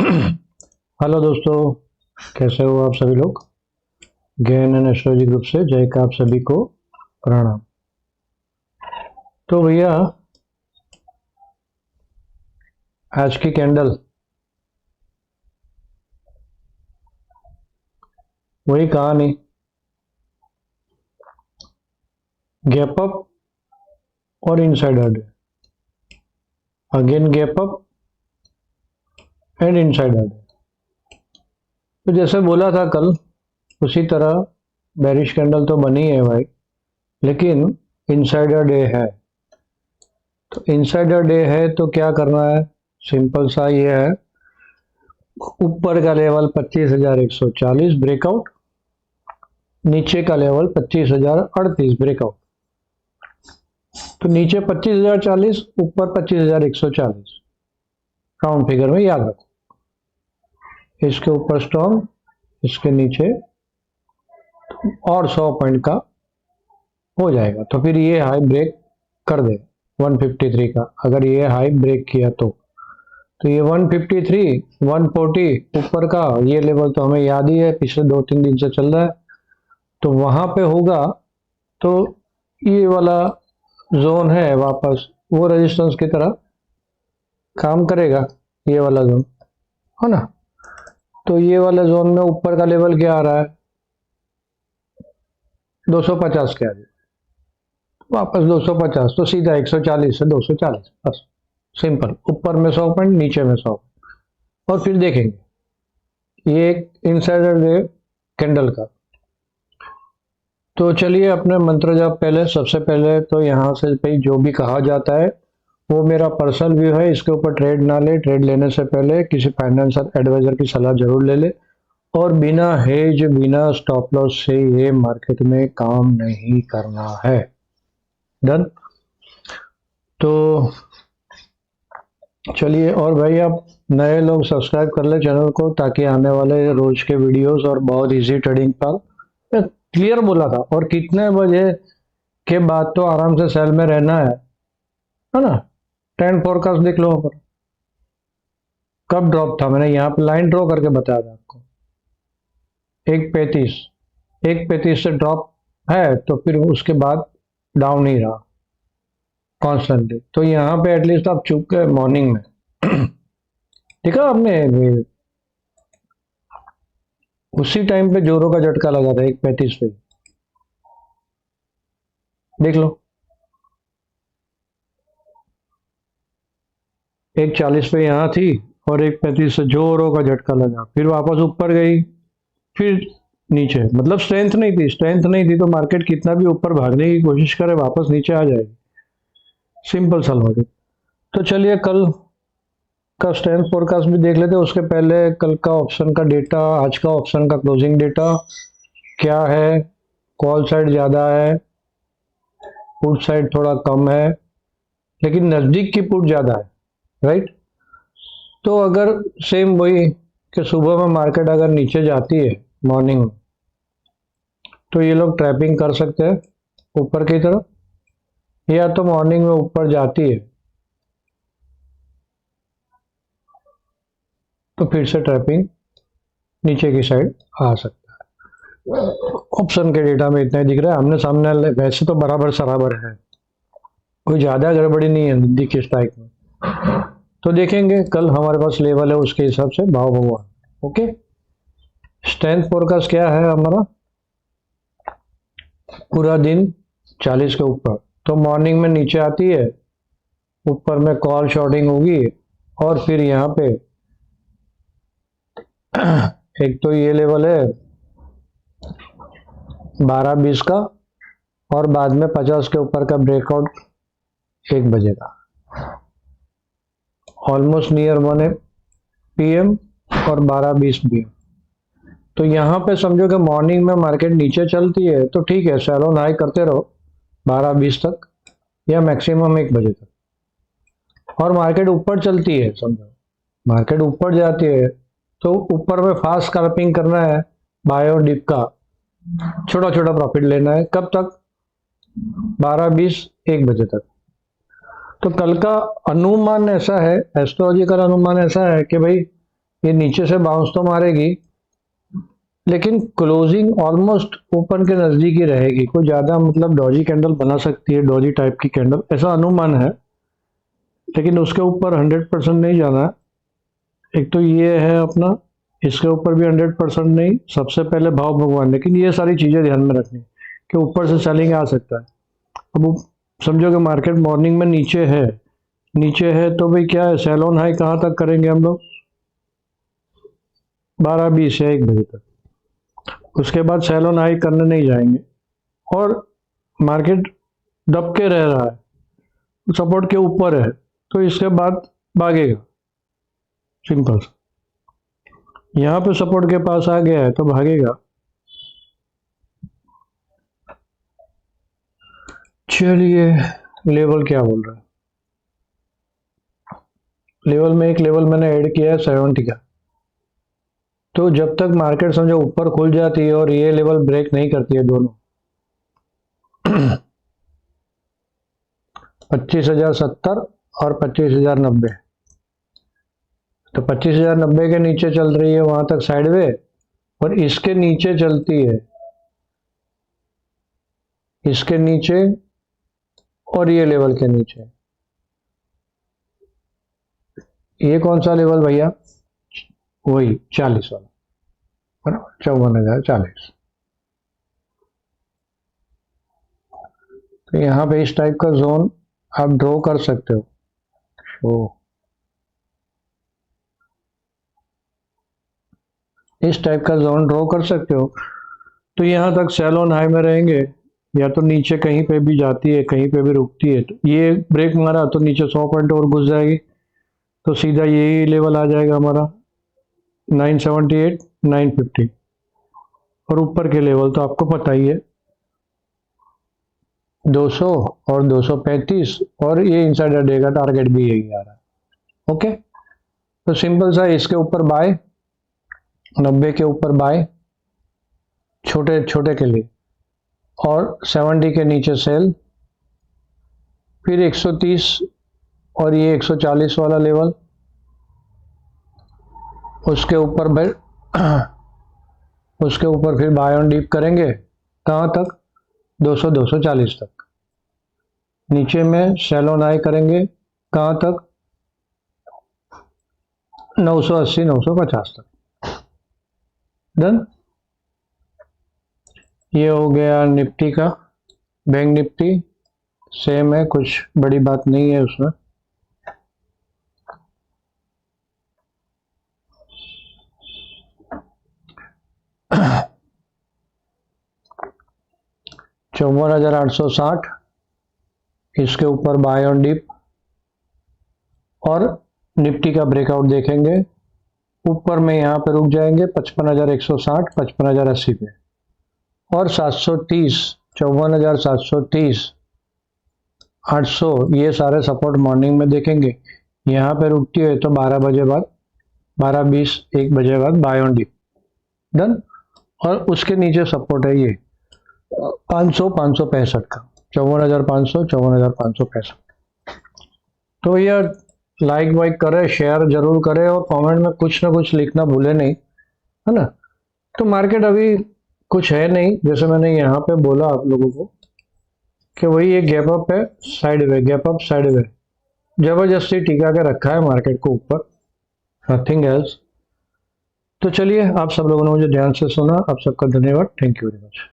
Hello दोस्तों, कैसे हो आप सभी लोग। ज्ञान एंड एस्ट्रोलॉजी ग्रुप से जय का आप सभी को प्रणाम। तो भैया, आज की कैंडल वही कहानी, गैप अप और insider day, again gap up and insider day. तो जैसे बोला था कल, उसी तरह बेरिश कैंडल तो बनी है भाई, लेकिन इनसाइडर डे है। तो इनसाइडर डे है तो क्या करना है, सिंपल सा ये है, ऊपर का लेवल 25,140 ब्रेकआउट, नीचे का लेवल 25,038 ब्रेकआउट। तो नीचे 25,040, ऊपर 25,140, राउंड फिगर में याद रखो। इसके ऊपर स्ट्रॉन्ग, इसके नीचे और 100 पॉइंट का हो जाएगा। तो फिर ये हाई ब्रेक कर दे 153 का, अगर ये हाई ब्रेक किया तो ये 153, 140 ऊपर का ये लेवल तो हमें याद ही है, पिछले 2-3 दिन से चल रहा है। तो वहां पे होगा तो ये वाला जोन है वापस वो रेजिस्टेंस की तरह काम करेगा, ये वाला जोन है ना। तो ये वाले जोन में ऊपर का लेवल क्या आ रहा है, 250 के आगे, वापस 250, तो सीधा 140 से 240, बस सिंपल। ऊपर में 100 पॉइंट, नीचे में 100, और फिर देखेंगे ये एक इनसाइडर डे कैंडल का। तो चलिए अपने मंत्र जाप, पहले सबसे पहले तो यहाँ से भाई जो भी कहा जाता है वो मेरा पर्सनल व्यू है, इसके ऊपर ट्रेड ना ले। ट्रेड लेने से पहले किसी फाइनेंशियल एडवाइजर की सलाह जरूर ले ले, और बिना हेज, बिना स्टॉप लॉस से ये मार्केट में काम नहीं करना है। डन। तो चलिए, और भाई आप नए लोग सब्सक्राइब कर ले चैनल को, ताकि आने वाले रोज के वीडियोस और बहुत इजी ट्रेडिंग पर क्लियर बोला था। और कितने बजे के बाद तो आराम से सेल में रहना है ना। ट्रेंड फोरकास्ट देख लो, पर कब ड्रॉप था, मैंने यहाँ पे लाइन ड्रॉ करके बताया था आपको, 1:35, 1:35 से ड्रॉप है, तो फिर उसके बाद डाउन ही रहा कॉन्स्टेंटली। तो यहाँ पे एटलीस्ट आप चुप गए मॉर्निंग में। देखा आपने, उसी टाइम पे जोरों का झटका लगा था 1:35 पे, देख लो। 1:40 पे यहाँ थी और 1:35 से जोरों का झटका लगा, फिर वापस ऊपर गई, फिर नीचे। मतलब स्ट्रेंथ नहीं थी, स्ट्रेंथ नहीं थी तो मार्केट कितना भी ऊपर भागने की कोशिश करे वापस नीचे आ जाएगी, सिंपल सा लॉजिक। तो चलिए कल का स्ट्रेंथ फोरकास्ट भी देख लेते हैं। उसके पहले कल का ऑप्शन का डेटा, आज का ऑप्शन का क्लोजिंग डेटा क्या है। कॉल साइड ज्यादा है, पुट साइड थोड़ा कम है, लेकिन नजदीक की पुट ज्यादा है, राइट। तो अगर सेम वही कि सुबह में मार्केट अगर नीचे जाती है मॉर्निंग में, तो ये लोग ट्रैपिंग कर सकते हैं ऊपर की तरफ, या तो मॉर्निंग में ऊपर जाती है तो फिर से ट्रैपिंग नीचे की साइड आ सकता है। ऑप्शन के डेटा में इतना ही दिख रहा है, हमने सामने वैसे तो बराबर सराबर है, कोई ज्यादा गड़बड़ी नहीं है दिखी स्ट्राइक में। तो देखेंगे कल हमारे पास लेवल है, उसके हिसाब से भाव हुआ। ओके, स्ट्रेंथ फोरकास्ट क्या है हमारा, पूरा दिन 40 के ऊपर। तो मॉर्निंग में नीचे आती है, ऊपर में कॉल शॉर्टिंग होगी, और फिर यहाँ पे एक तो ये लेवल है 12:20 का, और बाद में 50 के ऊपर का ब्रेकआउट 1 बजे का, ऑलमोस्ट नियर 1 PM और 12:20 PM। तो यहाँ पे समझो कि मॉर्निंग में मार्केट नीचे चलती है तो ठीक है, सैलोन हाई करते रहो 12:20 तक या मैक्सिमम 1 बजे तक। और मार्केट ऊपर चलती है, समझो मार्केट ऊपर जाती है तो ऊपर में फास्ट स्कैल्पिंग करना है, बाय और डिप का छोटा छोटा प्रॉफिट लेना है। कब तक, 12:20 1 बजे तक। तो कल का अनुमान ऐसा है, एस्ट्रोलॉजिकल अनुमान ऐसा है कि भाई ये नीचे से बाउंस तो मारेगी, लेकिन क्लोजिंग ऑलमोस्ट ओपन के नजदीक ही रहेगी। कोई ज्यादा मतलब डॉजी कैंडल बना सकती है, डॉजी टाइप की कैंडल, ऐसा अनुमान है, लेकिन उसके ऊपर 100% नहीं जाना है। एक तो ये है अपना, इसके ऊपर भी 100% नहीं, सबसे पहले भाव भगवान। लेकिन ये सारी चीजें ध्यान में रखनी कि ऊपर से सेलिंग आ सकता है। अब समझो कि मार्केट मॉर्निंग में नीचे है, नीचे है तो भाई क्या है, सेल ऑन हाई कहाँ तक करेंगे हम लोग, 12:20 या 1 बजे तक। उसके बाद सेल ऑन हाई करने नहीं जाएंगे, और मार्केट दब के रह रहा है, सपोर्ट के ऊपर है, तो इसके बाद भागेगा, सिंपल सा। यहाँ पे सपोर्ट के पास आ गया है तो भागेगा। चलिए, लेवल क्या बोल रहा है। लेवल में एक लेवल मैंने ऐड किया है 70 का। तो जब तक मार्केट समझो ऊपर खुल जाती है और ये लेवल ब्रेक नहीं करती है दोनों 25,070 और 25,090, तो 25,090 के नीचे चल रही है वहां तक साइडवे, और इसके नीचे चलती है, इसके नीचे और ये लेवल के नीचे। ये कौन सा लेवल भैया, वही 40 वाला, 54,040। तो यहाँ पे इस टाइप का जोन आप ड्रॉ कर सकते हो। इस टाइप का जोन ड्रॉ कर सकते हो। तो यहाँ तक सेल ऑन हाई में रहेंगे, या तो नीचे कहीं पे भी जाती है, कहीं पे भी रुकती है। तो ये ब्रेक मारा तो नीचे 100 पॉइंट और घुस जाएगी, तो सीधा यही लेवल आ जाएगा हमारा 978, 950। और ऊपर के लेवल तो आपको पता ही है, 200 और 235, और ये इनसाइडर डे का टारगेट भी यही आ रहा है। ओके, तो सिंपल सा, इसके ऊपर बाय, 90 के ऊपर बाय छोटे छोटे के लिए, और 70 के नीचे सेल, फिर 130 और ये 140 वाला लेवल, उसके ऊपर उसके ऊपर फिर बाय ऑन डीप करेंगे, कहाँ तक, 200 240 तक। नीचे में सेल ऑन हाई करेंगे, कहाँ तक, 980 950 तक। डन। ये हो गया निफ्टी का। बैंक निफ्टी सेम है, कुछ बड़ी बात नहीं है उसमें। चौवन 860, इसके ऊपर बाय ऑन डिप, और निफ्टी का ब्रेकआउट देखेंगे, ऊपर में यहाँ पे रुक जाएंगे 55,160, 55,080 पे, और 730, 54,730, 800, ये सारे सपोर्ट मॉर्निंग में देखेंगे। यहाँ पे रुकती है तो 12 बजे बाद, 12:20 1 बजे बाद बाय ऑन डिप। डन। और उसके नीचे सपोर्ट है ये 500 565 का, 54,500, 54,565। तो ये लाइक वाइक करे, शेयर जरूर करे, और कमेंट में कुछ ना कुछ लिखना भूले नहीं, है ना। तो मार्केट अभी कुछ है नहीं, जैसे मैंने यहाँ पे बोला आप लोगों को कि वही एक गैप अप है, साइडवे, गैप अप साइडवे, जबरदस्ती टिका के रखा है मार्केट को ऊपर, नथिंग एल्स। तो चलिए, आप सब लोगों ने मुझे ध्यान से सुना, आप सबका धन्यवाद, थैंक यू वेरी मच।